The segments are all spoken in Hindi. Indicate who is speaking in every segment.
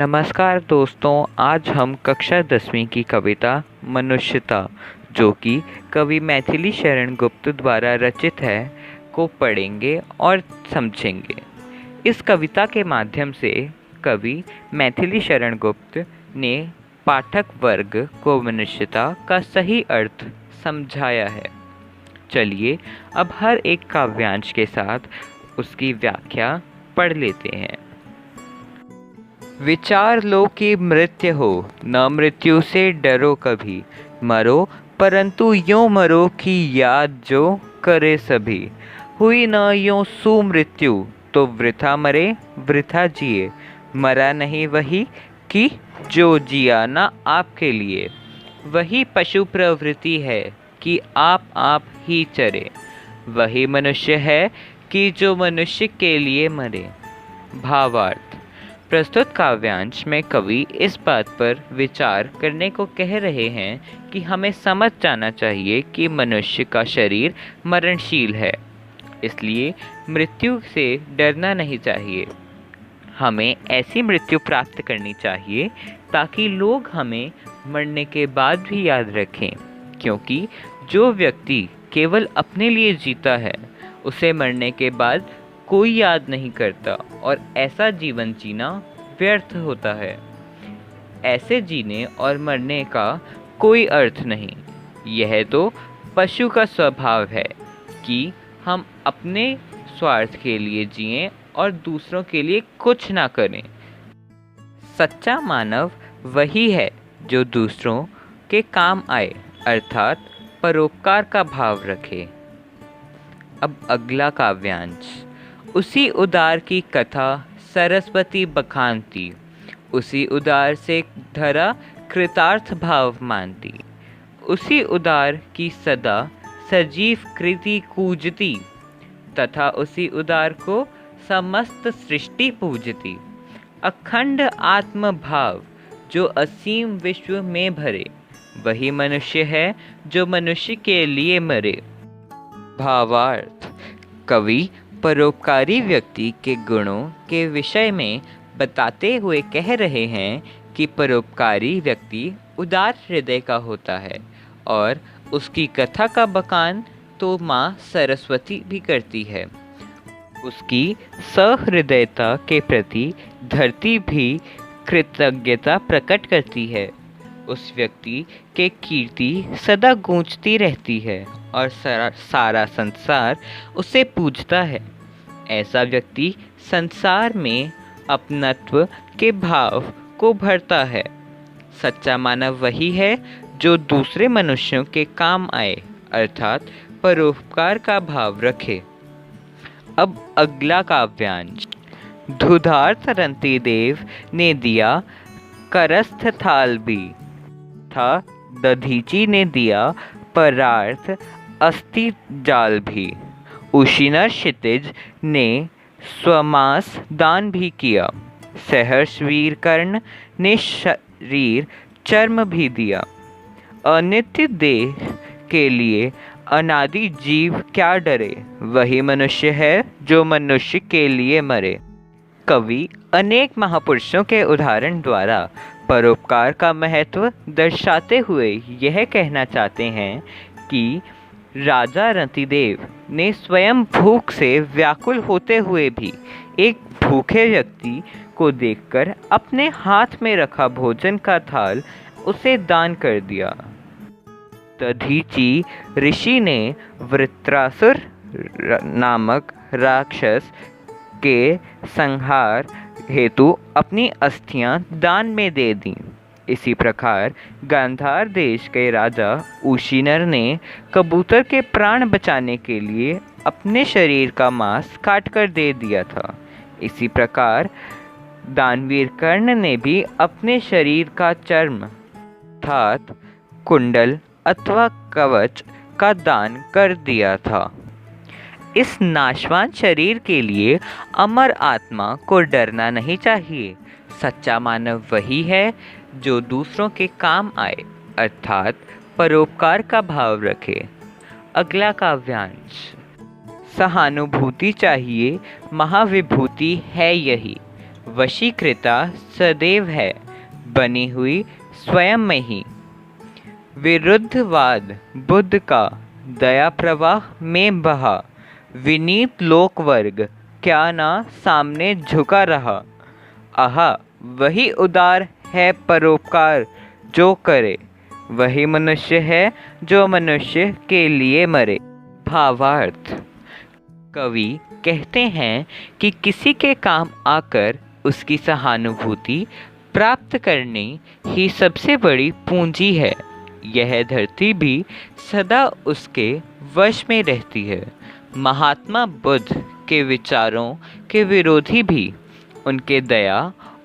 Speaker 1: नमस्कार दोस्तों, आज हम कक्षा 10वीं की कविता मनुष्यता, जो कि कवि मैथिली शरण गुप्त द्वारा रचित है, को पढ़ेंगे और समझेंगे। इस कविता के माध्यम से कवि मैथिली शरण गुप्त ने पाठक वर्ग को मनुष्यता का सही अर्थ समझाया है। चलिए अब हर एक काव्यांश के साथ उसकी व्याख्या पढ़ लेते हैं। विचार लो कि मृत्यु हो, न मृत्यु से डरो कभी। मरो परंतु यूं मरो कि याद जो करे सभी। हुई न यूं सुमृत्यु तो वृथा मरे वृथा जिए। मरा नहीं वही कि जो जिया न आपके लिए। वही पशु प्रवृत्ति है कि आप ही चरे। वही मनुष्य है कि जो मनुष्य के लिए मरे। भावार्थ। प्रस्तुत काव्यांश में कवि इस बात पर विचार करने को कह रहे हैं कि हमें समझ जाना चाहिए कि मनुष्य का शरीर मरणशील है, इसलिए मृत्यु से डरना नहीं चाहिए। हमें ऐसी मृत्यु प्राप्त करनी चाहिए ताकि लोग हमें मरने के बाद भी याद रखें, क्योंकि जो व्यक्ति केवल अपने लिए जीता है उसे मरने के बाद कोई याद नहीं करता और ऐसा जीवन जीना व्यर्थ होता है। ऐसे जीने और मरने का कोई अर्थ नहीं। यह तो पशु का स्वभाव है कि हम अपने स्वार्थ के लिए जिएं और दूसरों के लिए कुछ ना करें। सच्चा मानव वही है जो दूसरों के काम आए, अर्थात परोपकार का भाव रखे। अब अगला काव्यांश। उसी उदार की कथा सरस्वती बखानती। उसी उदार से धरा कृतार्थ भाव मानती। उसी उदार की सदा सजीव कृति कूजती। तथा उसी उदार को समस्त सृष्टि पूजती। अखंड आत्म भाव जो असीम विश्व में भरे। वही मनुष्य है जो मनुष्य के लिए मरे। भावार्थ। कवि परोपकारी व्यक्ति के गुणों के विषय में बताते हुए कह रहे हैं कि परोपकारी व्यक्ति उदार हृदय का होता है और उसकी कथा का बखान तो माँ सरस्वती भी करती है। उसकी सहृदयता के प्रति धरती भी कृतज्ञता प्रकट करती है। उस व्यक्ति के कीर्ति सदा गूंजती रहती है और सारा संसार उसे पूजता है। ऐसा व्यक्ति संसार में अपनत्व के भाव को भरता है। सच्चा मानव वही है जो दूसरे मनुष्यों के काम आए, अर्थात परोपकार का भाव रखे। अब अगला काव्यांश। धुधार्थ रंतिदेव ने दिया करस्थ थाल भी था। दधीची ने दिया परार्थ अस्थि जाल भी। उशीनर क्षितिज ने स्वमास दान भी किया। सहर्ष वीर कर्ण ने शरीर चर्म भी दिया। अनित्य देह के लिए अनादि जीव क्या डरे। वही मनुष्य है जो मनुष्य के लिए मरे। कवि अनेक महापुरुषों के उदाहरण द्वारा परोपकार का महत्व दर्शाते हुए यह कहना चाहते हैं कि राजा रंतिदेव ने स्वयं भूख से व्याकुल होते हुए भी एक भूखे व्यक्ति को देखकर अपने हाथ में रखा भोजन का थाल उसे दान कर दिया। दधीची ऋषि ने वृत्रासुर नामक राक्षस के संहार हेतु अपनी अस्थियां दान में दे दी। इसी प्रकार गांधार देश के राजा उशीनर ने कबूतर के प्राण बचाने के लिए अपने शरीर का मांस काटकर दे दिया था। इसी प्रकार दानवीर कर्ण ने भी अपने शरीर का चर्म अर्थात कुंडल अथवा कवच का दान कर दिया था। इस नाशवान शरीर के लिए अमर आत्मा को डरना नहीं चाहिए। सच्चा मानव वही है जो दूसरों के काम आए, अर्थात परोपकार का भाव रखे। अगला काव्यांश। सहानुभूति चाहिए महाविभूति है यही। वशीकृता सदैव है बनी हुई स्वयं में ही। विरुद्धवाद बुद्ध का दया प्रवाह में बहा, विनीत लोक वर्ग क्या ना सामने झुका रहा। आहा वही उदार है परोपकार जो करे, वही मनुष्य है जो मनुष्य के लिए मरे। भावार्थ, कवि कहते हैं कि किसी के काम आकर उसकी सहानुभूति प्राप्त करनी ही सबसे बड़ी पूंजी है। यह धरती भी सदा उसके वश में रहती है। महात्मा बुद्ध के विचारों के विरोधी भी उनके दया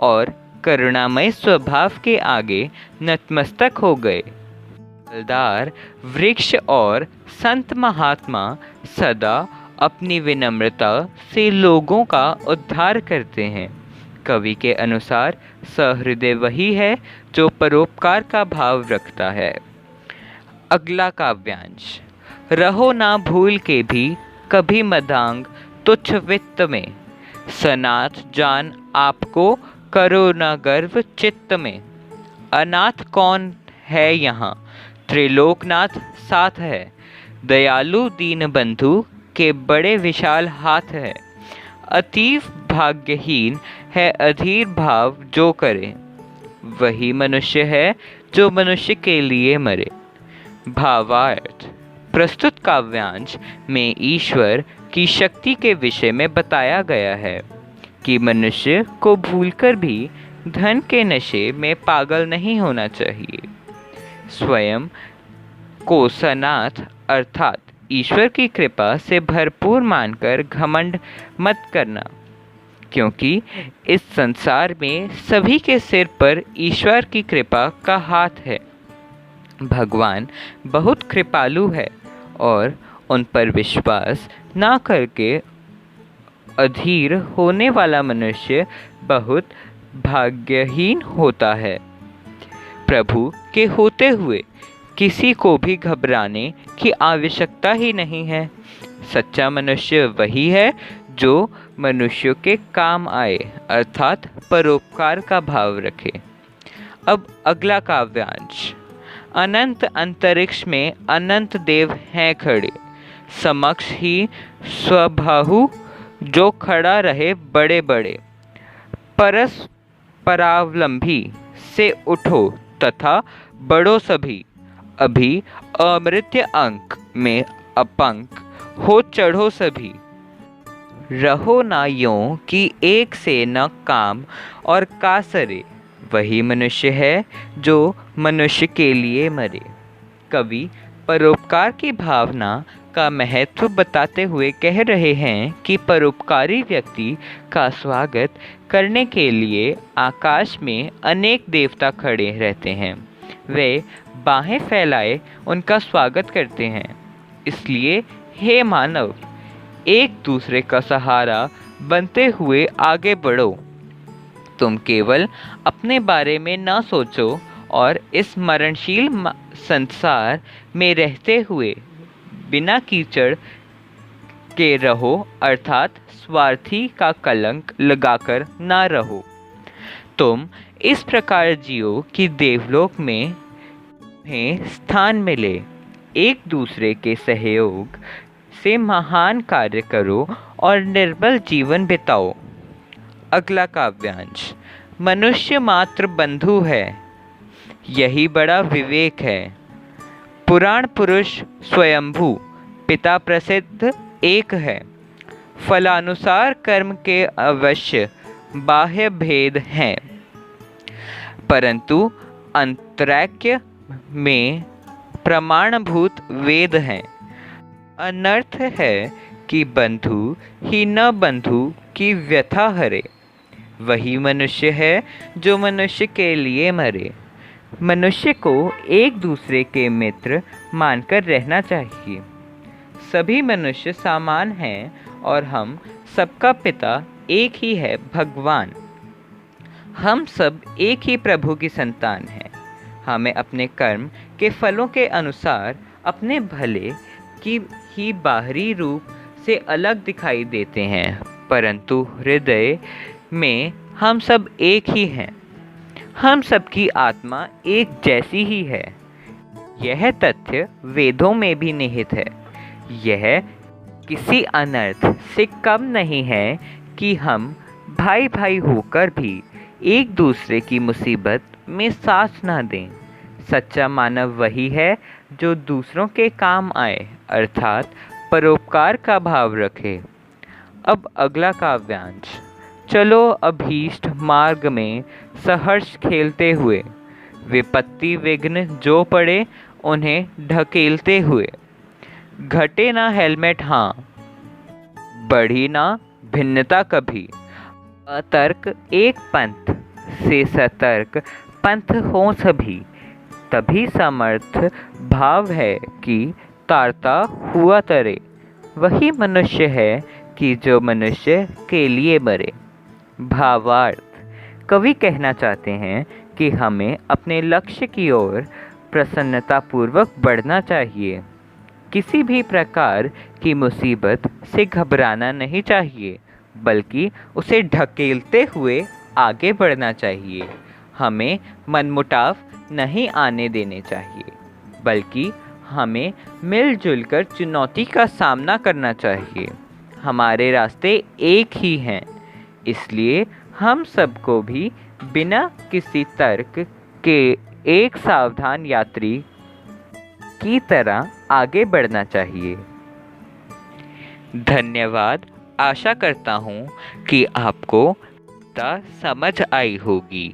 Speaker 1: और करुणामय स्वभाव के आगे नतमस्तक हो गए। फलदार वृक्ष और संत महात्मा सदा अपनी विनम्रता से लोगों का उद्धार करते हैं। कवि के अनुसार सहृदय वही है जो परोपकार का भाव रखता है। अगला काव्यांश। रहो ना भूल के भी कभी मदांग तुच्छ वित्त में, सनाथ जान आपको करो न गर्व चित्त में। अनाथ कौन है यहाँ त्रिलोकनाथ साथ है, दयालु दीन बंधु के बड़े विशाल हाथ है। अतीव भाग्यहीन है अधीर भाव जो करे, वही मनुष्य है जो मनुष्य के लिए मरे। भावार्थ, प्रस्तुत काव्यांश में ईश्वर की शक्ति के विषय में बताया गया है कि मनुष्य को भूलकर भी धन के नशे में पागल नहीं होना चाहिए। स्वयं को सनाथ अर्थात ईश्वर की कृपा से भरपूर मानकर घमंड मत करना, क्योंकि इस संसार में सभी के सिर पर ईश्वर की कृपा का हाथ है। भगवान बहुत कृपालु है और उन पर विश्वास ना करके अधीर होने वाला मनुष्य बहुत भाग्यहीन होता है। प्रभु के होते हुए किसी को भी घबराने की आवश्यकता ही नहीं है। सच्चा मनुष्य वही है जो मनुष्यों के काम आए अर्थात परोपकार का भाव रखे। अब अगला काव्यांश। अनंत अंतरिक्ष में अनंत देव हैं खड़े, समक्ष ही स्वबाहु जो खड़ा रहे बड़े बड़े। परस्परावलंबी से उठो तथा बड़ो सभी, अभी अमृत्य अंक में अपंक हो चढ़ो सभी। रहो ना यों कि एक से न काम और कासरे, वही मनुष्य है जो मनुष्य के लिए मरे। कवि परोपकार की भावना का महत्व बताते हुए कह रहे हैं कि परोपकारी व्यक्ति का स्वागत करने के लिए आकाश में अनेक देवता खड़े रहते हैं। वे बाहें फैलाए उनका स्वागत करते हैं। इसलिए हे मानव, एक दूसरे का सहारा बनते हुए आगे बढ़ो। तुम केवल अपने बारे में ना सोचो और इस मरणशील संसार में रहते हुए बिना कीचड़ के रहो अर्थात स्वार्थी का कलंक लगाकर ना रहो। तुम इस प्रकार जियो कि देवलोक में तुम्हें स्थान मिले। एक दूसरे के सहयोग से महान कार्य करो और निर्मल जीवन बिताओ। अगला काव्यांश। मनुष्य मात्र बंधु है, यही बड़ा विवेक है। पुराण पुरुष स्वयंभू पिता प्रसिद्ध एक है, फलानुसार कर्म के अवश्य बाह्य भेद हैं, परंतु अंतरैक्य में प्रमाणभूत वेद हैं। अनर्थ है कि बंधु ही न बंधु की व्यथा हरे, वही मनुष्य है जो मनुष्य के लिए मरे। मनुष्य को एक दूसरे के मित्र मानकर रहना चाहिए। सभी मनुष्य समान हैं और हम सबका पिता एक ही है, भगवान। हम सब एक ही प्रभु की संतान हैं। हमें अपने कर्म के फलों के अनुसार अपने भले की ही बाहरी रूप से अलग दिखाई देते हैं, परंतु हृदय में हम सब एक ही हैं। हम सबकी आत्मा एक जैसी ही है। यह तथ्य वेदों में भी निहित है। यह किसी अनर्थ से कम नहीं है कि हम भाई भाई होकर भी एक दूसरे की मुसीबत में साथ ना दें। सच्चा मानव वही है जो दूसरों के काम आए, अर्थात परोपकार का भाव रखे। अब अगला काव्यांश। चलो अभीष्ट मार्ग में सहर्ष खेलते हुए, विपत्ति विघ्न जो पड़े उन्हें ढकेलते हुए। घटे ना हेलमेट हाँ, बढ़ी ना भिन्नता कभी। अतर्क एक पंथ से सतर्क पंथ हो सभी। तभी समर्थ भाव है कि तारता हुआ तरे। वही मनुष्य है कि जो मनुष्य के लिए मरे। भावार्थ। कवि कहना चाहते हैं कि हमें अपने लक्ष्य की ओर प्रसन्नतापूर्वक बढ़ना चाहिए। किसी भी प्रकार की मुसीबत से घबराना नहीं चाहिए, बल्कि उसे ढकेलते हुए आगे बढ़ना चाहिए। हमें मनमुटाव नहीं आने देने चाहिए, बल्कि हमें मिलजुल कर चुनौती का सामना करना चाहिए। हमारे रास्ते एक ही हैं, इसलिए हम सबको भी बिना किसी तर्क के एक सावधान यात्री की तरह आगे बढ़ना चाहिए। धन्यवाद। आशा करता हूँ कि आपको समझ आई होगी।